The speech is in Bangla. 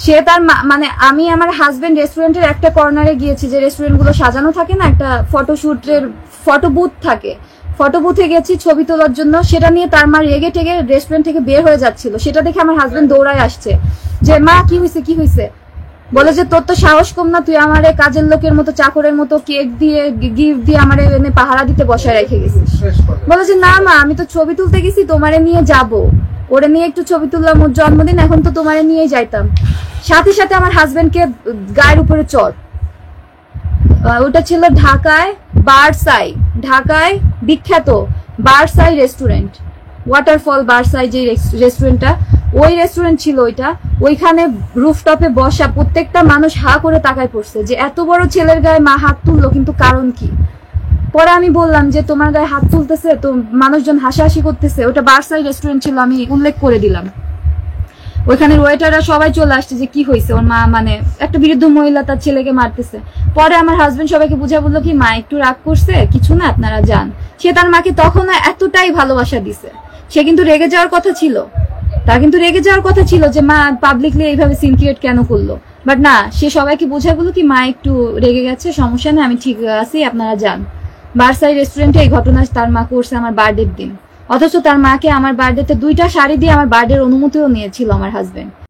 সে তার মানে আমি আমার হাজবেন্ড রেস্টুরেন্টের একটা কর্নারে গিয়েছি, যে রেস্টুরেন্ট গুলো সাজানো থাকে না, একটা ফটোশুটের ফটো বুথ থাকে, ফটো বুথে গেছি ছবি তোলার জন্য। সেটা নিয়ে তার মা রেগে টেগে রেস্টুরেন্ট থেকে বের হয়ে যাচ্ছিল, সেটা দেখে আমার হাজবেন্ড দৌড়ায় আসছে যে মা কি হয়েছে কি হয়েছে, বলে যে তোর তো সাহস কম না, তুই আমারে কাজের লোকের মতো চাকরের মতো কেক দিয়ে গিফট দিয়ে আমারে এনে পাহারা দিতে বসায় রেখে গেছিস। বলে যে না মা, আমি তো ছবি তুলতে গেছি, তোমারে নিয়ে যাব, ওরে নিয়ে একটু ছবি তুললাম, ওর জন্মদিন, এখন তো তোমারে নিয়েই যাইতাম। সাথে সাথে আমার হাজবেন্ডকে গায়ের উপরে চড়। ওটা ছিল ঢাকায় বারসাই, ঢাকায় বিখ্যাত বারসাই রেস্টুরেন্ট, ওয়াটারফল বারসাই যে রেস্টুরেন্টটা, ওই রেস্টুরেন্ট ছিল ওইটা। ওইখানে রুফটপে বসা প্রত্যেকটা মানুষ হা করে তাকায় পড়ছে যে এত বড় ছেলের গায়ে মা হাত তুললো, কিন্তু কারণ কি? পরে আমি বললাম যে তোমার গায়ে হাত তুলতেছে তো মানুষজন হাসাহাসি করতেছে, ওটা বারসাই রেস্টুরেন্ট ছিল, আমি উল্লেখ করে দিলাম। ওইখানের ওয়েটাররা সবাই চলে আসছে যে কি হয়েছে, ওর মা মানে একটা বৃদ্ধ মহিলা তার ছেলেকে মারতেছে। পরে আমার হাজবেন্ড সবাইকে বুঝা বললো কি মা একটু রাগ করছে, কিছু না, আপনারা যান। সে তার মাকে তখন এতটাই ভালোবাসা দিছে, সে কিন্তু রেগে যাওয়ার কথা ছিল, তার কিন্তু রেগে যাওয়ার কথা ছিল যে মা পাবলিকলি এইভাবে সিন ক্রিয়েট কেন করলো, বাট না, সে সবাইকে বোঝা বললো কি মা একটু রেগে গেছে, সমস্যা নেই, আমি ঠিক আছি, আপনারা যান। বারসাই রেস্টুরেন্টে এই ঘটনা তার মা করছে আমার বার্থডের দিন, অথচ তার মাকে আমার বার্থডেতে 2টা শাড়ি দিয়ে আমার বার্থডের অনুমতিও নিয়েছিল আমার হাজবেন্ড।